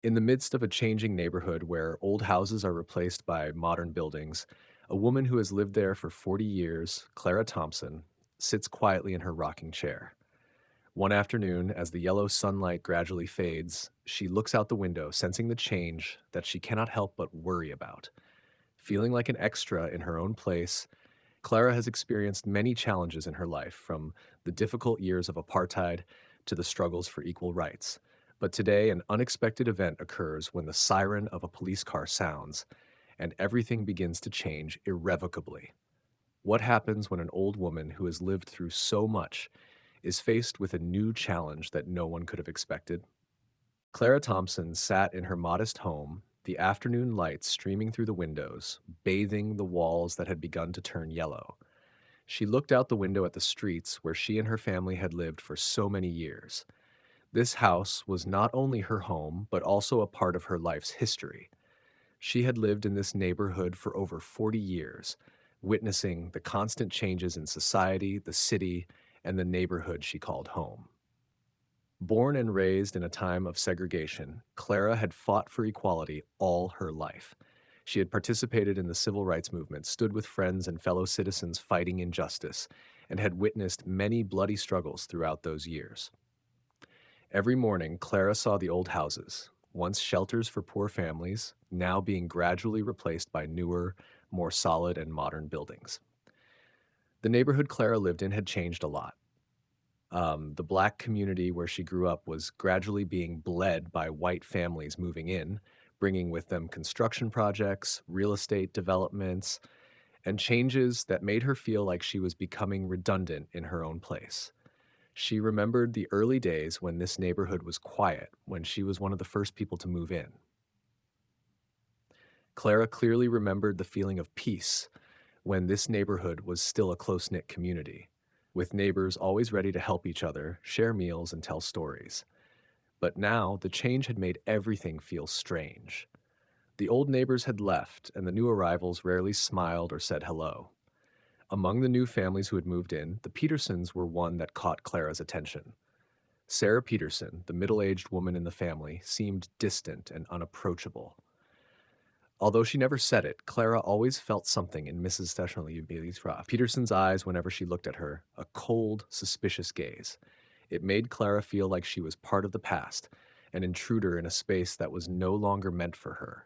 In the midst of a changing neighborhood where old houses are replaced by modern buildings, a woman who has lived there for 40 years, Clara Thompson, sits quietly in her rocking chair. One afternoon, as the yellow sunlight gradually fades, she looks out the window, sensing the change that she cannot help but worry about. Feeling like an extra in her own place, Clara has experienced many challenges in her life, from the difficult years of apartheid to the struggles for equal rights. But today, an unexpected event occurs when the siren of a police car sounds, and everything begins to change irrevocably. What happens when an old woman who has lived through so much is faced with a new challenge that no one could have expected? Clara Thompson sat in her modest home, the afternoon light streaming through the windows, bathing the walls that had begun to turn yellow. She looked out the window at the streets where she and her family had lived for so many years. This house was not only her home, but also a part of her life's history. She had lived in this neighborhood for over 40 years, witnessing the constant changes in society, the city, and the neighborhood she called home. Born and raised in a time of segregation, Clara had fought for equality all her life. She had participated in the civil rights movement, stood with friends and fellow citizens fighting injustice, and had witnessed many bloody struggles throughout those years. Every morning, Clara saw the old houses, once shelters for poor families, now being gradually replaced by newer, more solid and modern buildings. The neighborhood Clara lived in had changed a lot. The black community where she grew up was gradually being bled by white families moving in, bringing with them construction projects, real estate developments, and changes that made her feel like she was becoming redundant in her own place. She remembered the early days when this neighborhood was quiet, when she was one of the first people to move in. Clara clearly remembered the feeling of peace when this neighborhood was still a close-knit community, with neighbors always ready to help each other, share meals, and tell stories. But now, the change had made everything feel strange. The old neighbors had left, and the new arrivals rarely smiled or said hello. Among the new families who had moved in, the Petersons were one that caught Clara's attention. Sarah Peterson, the middle-aged woman in the family, seemed distant and unapproachable. Although she never said it, Clara always felt something in Mrs. Peterson's eyes whenever she looked at her, a cold, suspicious gaze. It made Clara feel like she was part of the past, an intruder in a space that was no longer meant for her.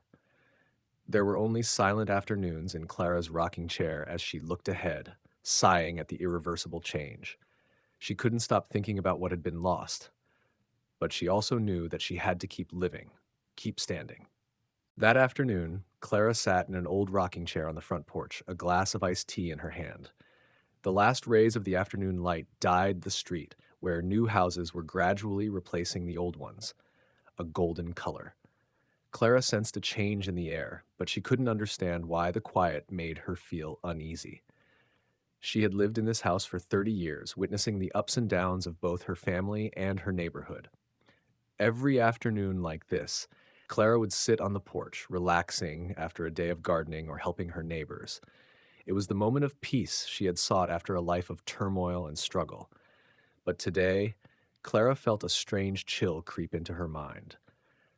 There were only silent afternoons in Clara's rocking chair as she looked ahead, sighing at the irreversible change. She couldn't stop thinking about what had been lost, but she also knew that she had to keep living, keep standing. That afternoon, Clara sat in an old rocking chair on the front porch, a glass of iced tea in her hand. The last rays of the afternoon light dyed the street, where new houses were gradually replacing the old ones, a golden color. Clara sensed a change in the air, but she couldn't understand why the quiet made her feel uneasy. She had lived in this house for 30 years, witnessing the ups and downs of both her family and her neighborhood. Every afternoon like this, Clara would sit on the porch, relaxing after a day of gardening or helping her neighbors. It was the moment of peace she had sought after a life of turmoil and struggle. But today, Clara felt a strange chill creep into her mind.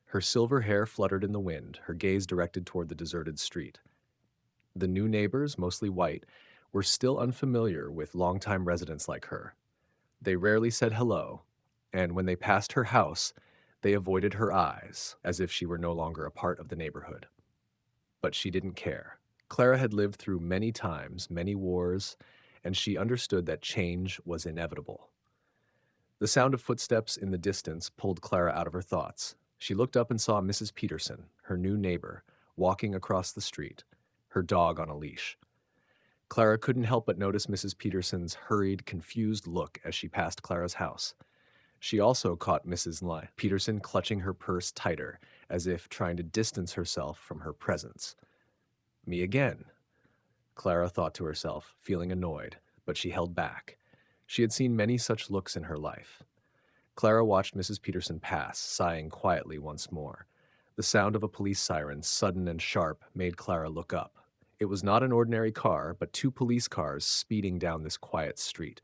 Her silver hair fluttered in the wind, her gaze directed toward the deserted street. The new neighbors, mostly white, were still unfamiliar with longtime residents like her. They rarely said hello, and when they passed her house, they avoided her eyes, as if she were no longer a part of the neighborhood. But she didn't care. Clara had lived through many times, many wars, and she understood that change was inevitable. The sound of footsteps in the distance pulled Clara out of her thoughts. She looked up and saw Mrs. Peterson, her new neighbor, walking across the street, her dog on a leash. Clara couldn't help but notice Mrs. Peterson's hurried, confused look as she passed Clara's house. She also caught Peterson clutching her purse tighter, as if trying to distance herself from her presence. Me again, Clara thought to herself, feeling annoyed, but she held back. She had seen many such looks in her life. Clara watched Mrs. Peterson pass, sighing quietly once more. The sound of a police siren, sudden and sharp, made Clara look up. It was not an ordinary car, but two police cars speeding down this quiet street.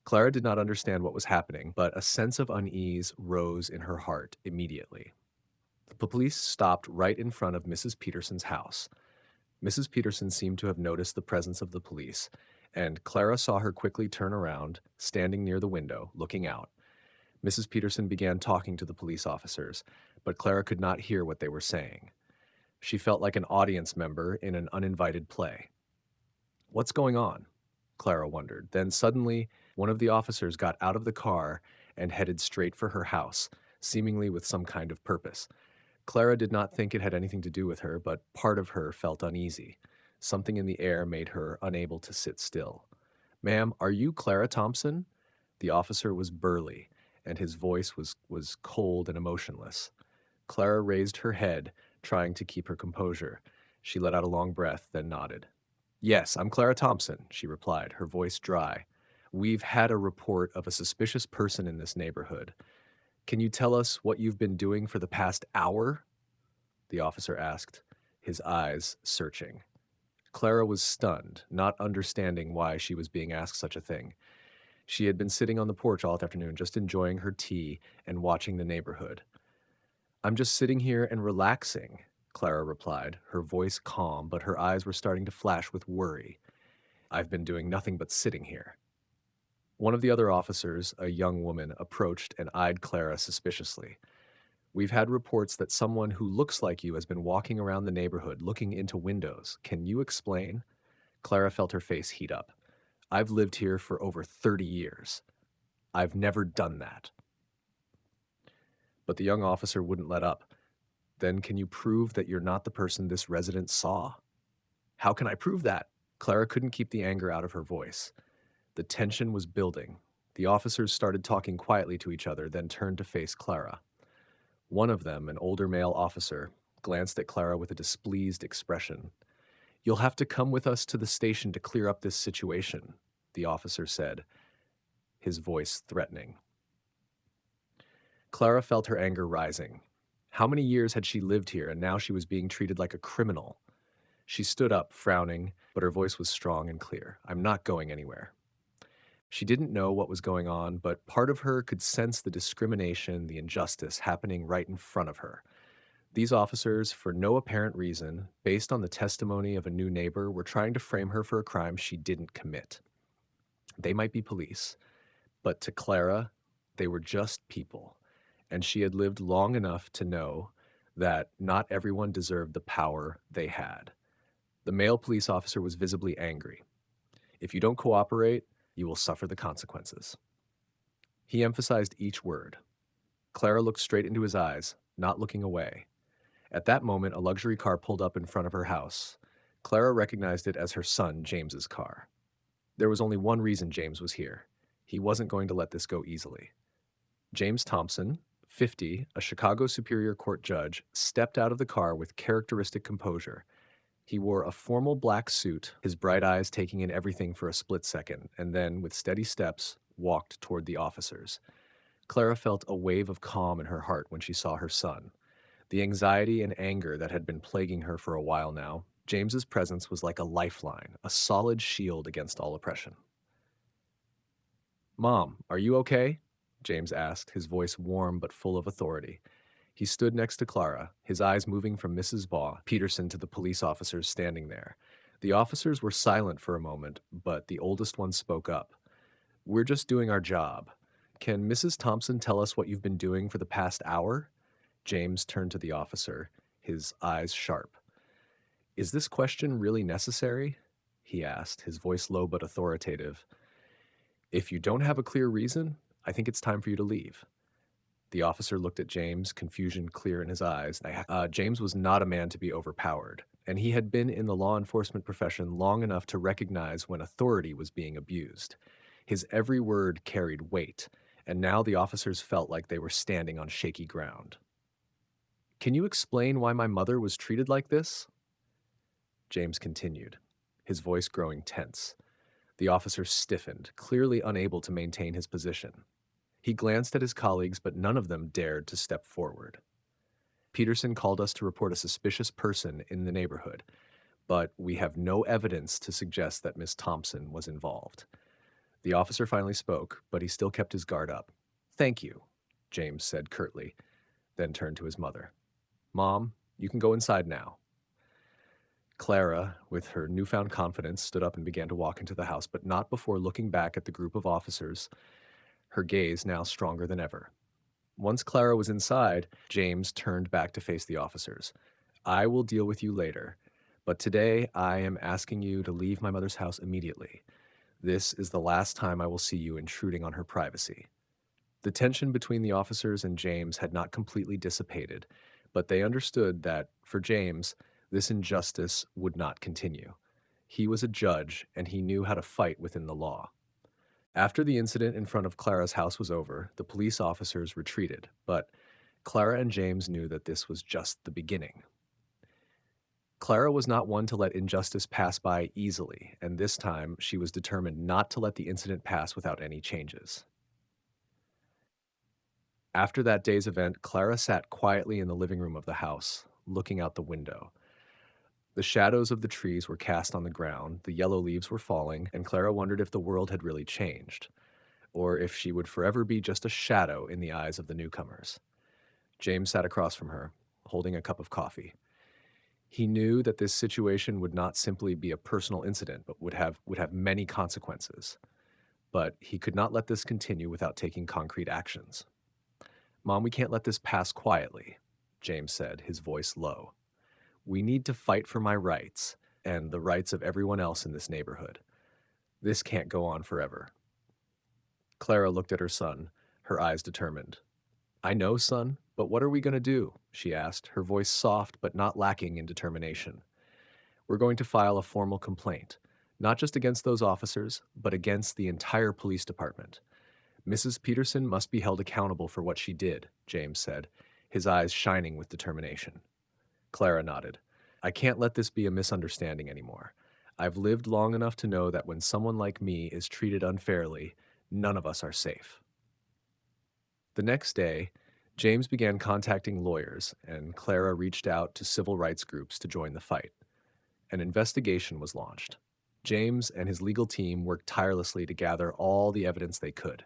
Clara did not understand what was happening, but a sense of unease rose in her heart immediately. The police stopped right in front of Mrs. Peterson's house. Mrs. Peterson seemed to have noticed the presence of the police, and Clara saw her quickly turn around, standing near the window, looking out. Mrs. Peterson began talking to the police officers, but Clara could not hear what they were saying. She felt like an audience member in an uninvited play. What's going on? Clara wondered. Then suddenly, one of the officers got out of the car and headed straight for her house, seemingly with some kind of purpose. Clara did not think it had anything to do with her, but part of her felt uneasy. Something in the air made her unable to sit still. Ma'am, are you Clara Thompson? The officer was burly, and his voice was cold and emotionless. Clara raised her head, trying to keep her composure. She let out a long breath, then nodded. Yes, I'm Clara Thompson, she replied, her voice dry. We've had a report of a suspicious person in this neighborhood. Can you tell us what you've been doing for the past hour? The officer asked, his eyes searching. Clara was stunned, not understanding why she was being asked such a thing. She had been sitting on the porch all afternoon, just enjoying her tea and watching the neighborhood. I'm just sitting here and relaxing, Clara replied, her voice calm, but her eyes were starting to flash with worry. I've been doing nothing but sitting here. One of the other officers, a young woman, approached and eyed Clara suspiciously. We've had reports that someone who looks like you has been walking around the neighborhood looking into windows. Can you explain? Clara felt her face heat up. I've lived here for over 30 years. I've never done that. But the young officer wouldn't let up. Then can you prove that you're not the person this resident saw? How can I prove that? Clara couldn't keep the anger out of her voice. The tension was building. The officers started talking quietly to each other, then turned to face Clara. One of them, an older male officer, glanced at Clara with a displeased expression. You'll have to come with us to the station to clear up this situation, the officer said, his voice threatening. Clara felt her anger rising. How many years had she lived here, and now she was being treated like a criminal? She stood up, frowning, but her voice was strong and clear. I'm not going anywhere. She didn't know what was going on, but part of her could sense the discrimination, the injustice happening right in front of her. These officers, for no apparent reason, based on the testimony of a new neighbor, were trying to frame her for a crime she didn't commit. They might be police, but to Clara, they were just people, and she had lived long enough to know that not everyone deserved the power they had. The male police officer was visibly angry. If you don't cooperate, you will suffer the consequences. He emphasized each word. Clara looked straight into his eyes, not looking away. At that moment, a luxury car pulled up in front of her house. Clara recognized it as her son, James's car. There was only one reason James was here. He wasn't going to let this go easily. James Thompson, 50, a Chicago Superior Court judge, stepped out of the car with characteristic composure. He wore a formal black suit, his bright eyes taking in everything for a split second, and then, with steady steps, walked toward the officers. Clara felt a wave of calm in her heart when she saw her son. The anxiety and anger that had been plaguing her for a while now, James's presence was like a lifeline, a solid shield against all oppression. Mom, are you okay? James asked, his voice warm but full of authority. He stood next to Clara, his eyes moving from Mrs. Peterson to the police officers standing there. The officers were silent for a moment, but the oldest one spoke up. We're just doing our job. Can Mrs. Thompson tell us what you've been doing for the past hour? James turned to the officer, his eyes sharp. Is this question really necessary? He asked, his voice low but authoritative. If you don't have a clear reason, I think it's time for you to leave. The officer looked at James, confusion clear in his eyes. James was not a man to be overpowered, and he had been in the law enforcement profession long enough to recognize when authority was being abused. His every word carried weight, and now the officers felt like they were standing on shaky ground. Can you explain why my mother was treated like this? James continued, his voice growing tense. The officer stiffened, clearly unable to maintain his position. He glanced at his colleagues, but none of them dared to step forward. Peterson called us to report a suspicious person in the neighborhood, but we have no evidence to suggest that Miss Thompson was involved. The officer finally spoke, but he still kept his guard up. Thank you, James said curtly, then turned to his mother. Mom, you can go inside now. Clara, with her newfound confidence, stood up and began to walk into the house, but not before looking back at the group of officers, her gaze now stronger than ever. Once Clara was inside, James turned back to face the officers. I will deal with you later, but today I am asking you to leave my mother's house immediately. This is the last time I will see you intruding on her privacy. The tension between the officers and James had not completely dissipated, but they understood that, for James, this injustice would not continue. He was a judge, and he knew how to fight within the law. After the incident in front of Clara's house was over, the police officers retreated, but Clara and James knew that this was just the beginning. Clara was not one to let injustice pass by easily, and this time she was determined not to let the incident pass without any changes. After that day's event, Clara sat quietly in the living room of the house, looking out the window. The shadows of the trees were cast on the ground, the yellow leaves were falling, and Clara wondered if the world had really changed, or if she would forever be just a shadow in the eyes of the newcomers. James sat across from her, holding a cup of coffee. He knew that this situation would not simply be a personal incident, but would have many consequences. But he could not let this continue without taking concrete actions. Mom, we can't let this pass quietly, James said, his voice low. We need to fight for my rights and the rights of everyone else in this neighborhood. This can't go on forever. Clara looked at her son, her eyes determined. I know, son, but what are we going to do? She asked, her voice soft but not lacking in determination. We're going to file a formal complaint, not just against those officers, but against the entire police department. Mrs. Peterson must be held accountable for what she did, James said, his eyes shining with determination. Clara nodded. I can't let this be a misunderstanding anymore. I've lived long enough to know that when someone like me is treated unfairly, none of us are safe. The next day, James began contacting lawyers, and Clara reached out to civil rights groups to join the fight. An investigation was launched. James and his legal team worked tirelessly to gather all the evidence they could.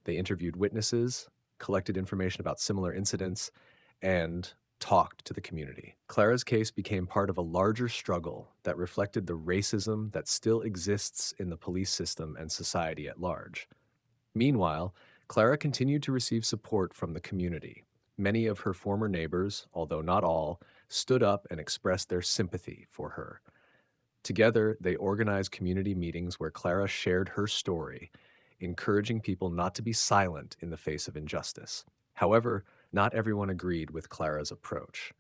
They interviewed witnesses, collected information about similar incidents, and talked to the community. Clara's case became part of a larger struggle that reflected the racism that still exists in the police system and society at large. Meanwhile, Clara continued to receive support from the community. Many of her former neighbors, although not all, stood up and expressed their sympathy for her. Together, they organized community meetings where Clara shared her story, encouraging people not to be silent in the face of injustice. However, not everyone agreed with Clara's approach.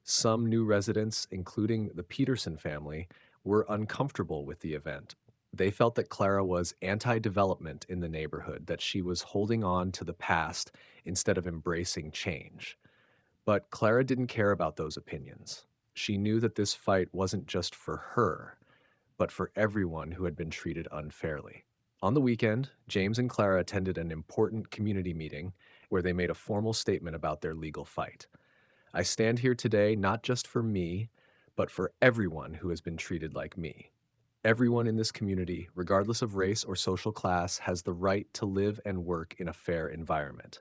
Some new residents, including the Peterson family, were uncomfortable with the event. They felt that Clara was anti-development in the neighborhood, that she was holding on to the past instead of embracing change. But Clara didn't care about those opinions. She knew that this fight wasn't just for her, but for everyone who had been treated unfairly. On the weekend, James and Clara attended an important community meeting where they made a formal statement about their legal fight. I stand here today not just for me, but for everyone who has been treated like me. Everyone in this community, regardless of race or social class, has the right to live and work in a fair environment.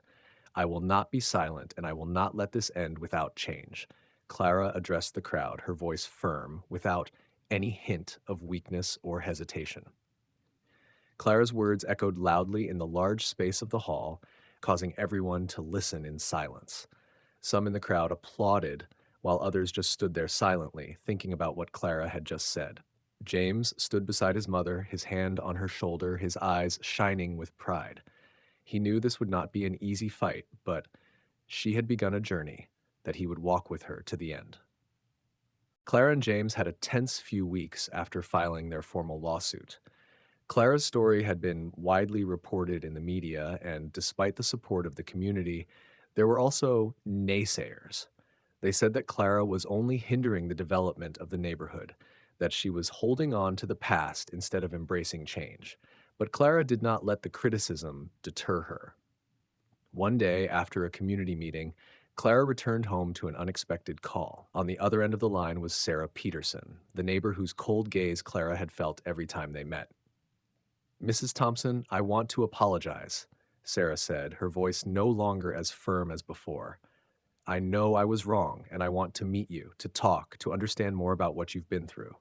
I will not be silent, and I will not let this end without change. Clara addressed the crowd, her voice firm, without any hint of weakness or hesitation. Clara's words echoed loudly in the large space of the hall, causing everyone to listen in silence. Some in the crowd applauded, while others just stood there silently, thinking about what Clara had just said. James stood beside his mother, his hand on her shoulder, his eyes shining with pride. He knew this would not be an easy fight, but she had begun a journey that he would walk with her to the end. Clara and James had a tense few weeks after filing their formal lawsuit. Clara's story had been widely reported in the media, and despite the support of the community, there were also naysayers. They said that Clara was only hindering the development of the neighborhood, that she was holding on to the past instead of embracing change. But Clara did not let the criticism deter her. One day, after a community meeting, Clara returned home to an unexpected call. On the other end of the line was Sarah Peterson, the neighbor whose cold gaze Clara had felt every time they met. Mrs. Thompson, I want to apologize, Sarah said, her voice no longer as firm as before. I know I was wrong, and I want to meet you, to talk, to understand more about what you've been through.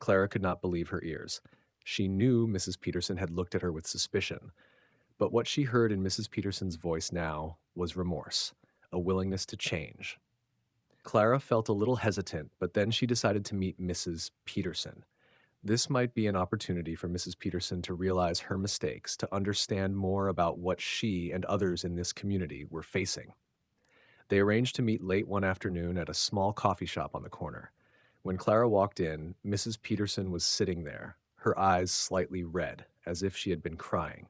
Clara could not believe her ears. She knew Mrs. Peterson had looked at her with suspicion, but what she heard in Mrs. Peterson's voice now was remorse, a willingness to change. Clara felt a little hesitant, but then she decided to meet Mrs. Peterson. This might be an opportunity for Mrs. Peterson to realize her mistakes, to understand more about what she and others in this community were facing. They arranged to meet late one afternoon at a small coffee shop on the corner. When Clara walked in, Mrs. Peterson was sitting there, her eyes slightly red, as if she had been crying.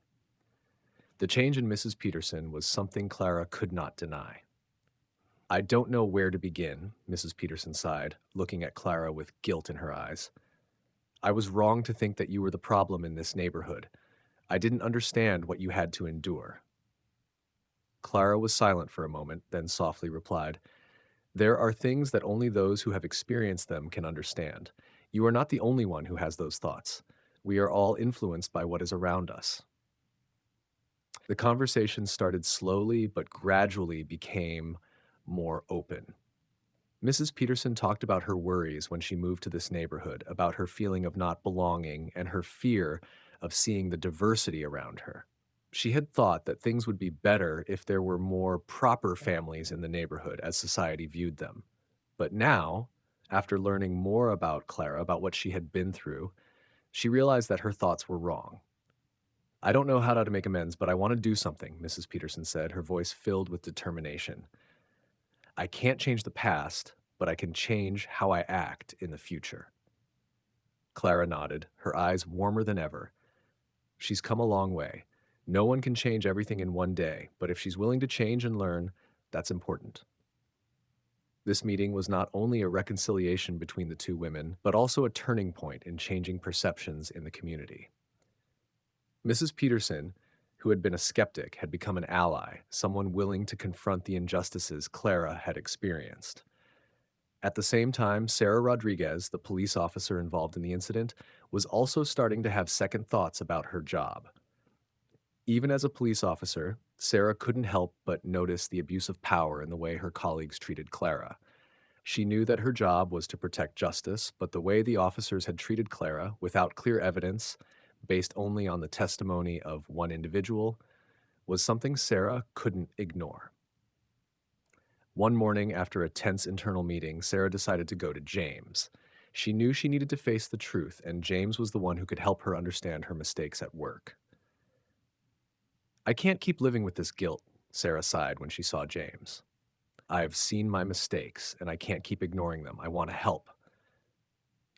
The change in Mrs. Peterson was something Clara could not deny. I don't know where to begin, Mrs. Peterson sighed, looking at Clara with guilt in her eyes. I was wrong to think that you were the problem in this neighborhood. I didn't understand what you had to endure. Clara was silent for a moment, then softly replied, There are things that only those who have experienced them can understand. You are not the only one who has those thoughts. We are all influenced by what is around us. The conversation started slowly, but gradually became more open. Mrs. Peterson talked about her worries when she moved to this neighborhood, about her feeling of not belonging and her fear of seeing the diversity around her. She had thought that things would be better if there were more proper families in the neighborhood as society viewed them. But now, after learning more about Clara, about what she had been through, she realized that her thoughts were wrong. I don't know how to make amends, but I want to do something, Mrs. Peterson said, her voice filled with determination. I can't change the past, but I can change how I act in the future. Clara nodded, her eyes warmer than ever. She's come a long way. No one can change everything in one day, but if she's willing to change and learn, that's important. This meeting was not only a reconciliation between the two women, but also a turning point in changing perceptions in the community. Mrs. Peterson, who had been a skeptic, had become an ally, someone willing to confront the injustices Clara had experienced. At the same time, Sarah Rodriguez, the police officer involved in the incident, was also starting to have second thoughts about her job. Even as a police officer, Sarah couldn't help but notice the abuse of power in the way her colleagues treated Clara. She knew that her job was to protect justice, but the way the officers had treated Clara, without clear evidence, based only on the testimony of one individual, was something Sarah couldn't ignore. One morning, after a tense internal meeting, Sarah decided to go to James. She knew she needed to face the truth, and James was the one who could help her understand her mistakes at work. I can't keep living with this guilt, Sarah sighed when she saw James. I've seen my mistakes, and I can't keep ignoring them. I want to help.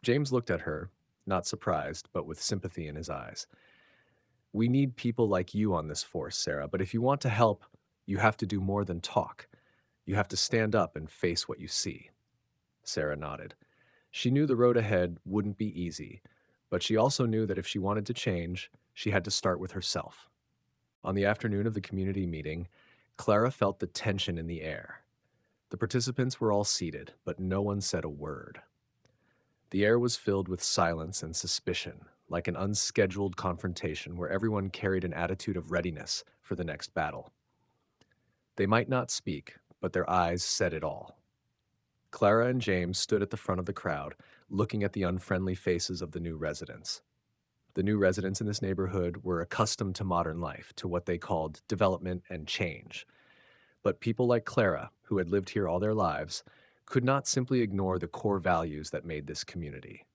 James looked at her, not surprised, but with sympathy in his eyes. We need people like you on this force, Sarah, but if you want to help, you have to do more than talk. You have to stand up and face what you see. Sarah nodded. She knew the road ahead wouldn't be easy, but she also knew that if she wanted to change, she had to start with herself. On the afternoon of the community meeting, Clara felt the tension in the air. The participants were all seated, but no one said a word. The air was filled with silence and suspicion, like an unscheduled confrontation where everyone carried an attitude of readiness for the next battle. They might not speak, but their eyes said it all. Clara and James stood at the front of the crowd, looking at the unfriendly faces of the new residents. The new residents in this neighborhood were accustomed to modern life, to what they called development and change. But people like Clara, who had lived here all their lives, could not simply ignore the core values that made this community.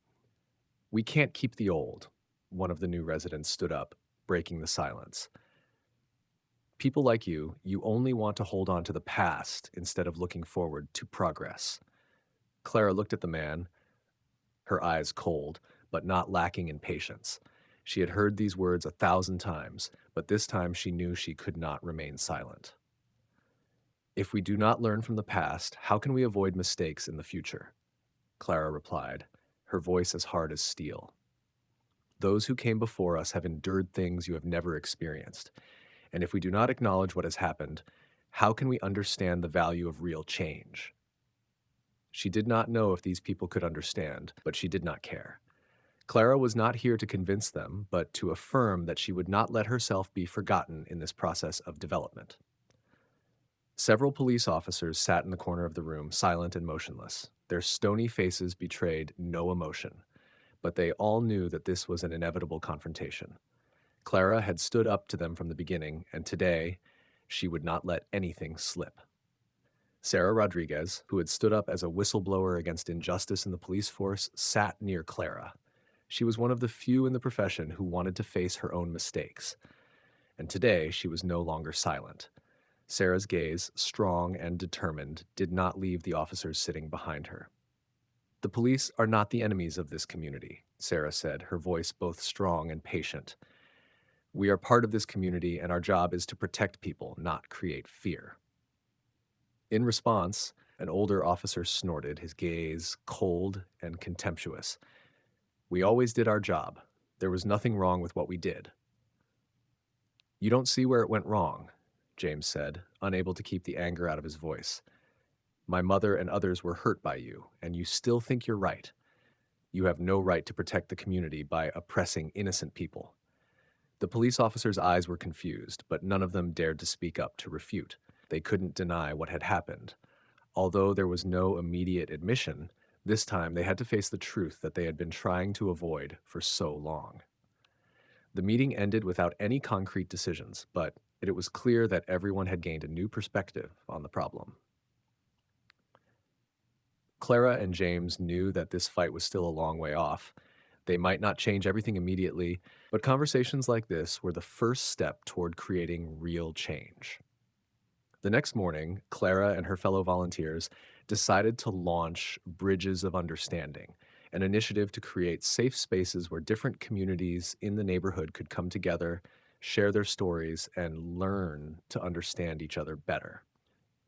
We can't keep the old, one of the new residents stood up, breaking the silence. People like you only want to hold on to the past instead of looking forward to progress. Clara looked at the man, her eyes cold, but not lacking in patience. She had heard these words 1,000 times, but this time she knew she could not remain silent. If we do not learn from the past, how can we avoid mistakes in the future? Clara replied, her voice as hard as steel. Those who came before us have endured things you have never experienced. And if we do not acknowledge what has happened, how can we understand the value of real change? She did not know if these people could understand, but she did not care. Clara was not here to convince them, but to affirm that she would not let herself be forgotten in this process of development. Several police officers sat in the corner of the room, silent and motionless. Their stony faces betrayed no emotion, but they all knew that this was an inevitable confrontation. Clara had stood up to them from the beginning, and today she would not let anything slip. Sarah Rodriguez, who had stood up as a whistleblower against injustice in the police force, sat near Clara. She was one of the few in the profession who wanted to face her own mistakes, and today she was no longer silent. Sarah's gaze, strong and determined, did not leave the officers sitting behind her. "The police are not the enemies of this community," Sarah said, her voice both strong and patient. "We are part of this community, and our job is to protect people, not create fear." In response, an older officer snorted, his gaze cold and contemptuous. "We always did our job. There was nothing wrong with what we did." "You don't see where it went wrong," James said, unable to keep the anger out of his voice. "My mother and others were hurt by you, and you still think you're right. You have no right to protect the community by oppressing innocent people." The police officers' eyes were confused, but none of them dared to speak up to refute. They couldn't deny what had happened. Although there was no immediate admission, this time they had to face the truth that they had been trying to avoid for so long. The meeting ended without any concrete decisions, but it was clear that everyone had gained a new perspective on the problem. Clara and James knew that this fight was still a long way off. They might not change everything immediately, but conversations like this were the first step toward creating real change. The next morning, Clara and her fellow volunteers decided to launch Bridges of Understanding, an initiative to create safe spaces where different communities in the neighborhood could come together, share their stories, and learn to understand each other better.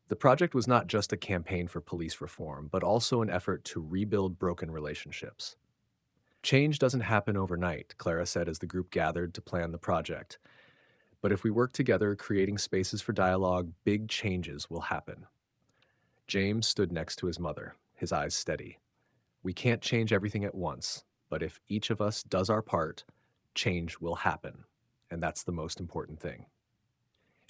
The project was not just a campaign for police reform, but also an effort to rebuild broken relationships. "Change doesn't happen overnight," Clara said as the group gathered to plan the project. "But if we work together, creating spaces for dialogue, big changes will happen." James stood next to his mother, his eyes steady. "We can't change everything at once, but if each of us does our part, change will happen. And that's the most important thing."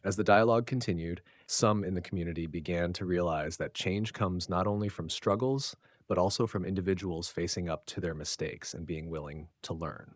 As the dialogue continued, some in the community began to realize that change comes not only from struggles, but also from individuals facing up to their mistakes and being willing to learn.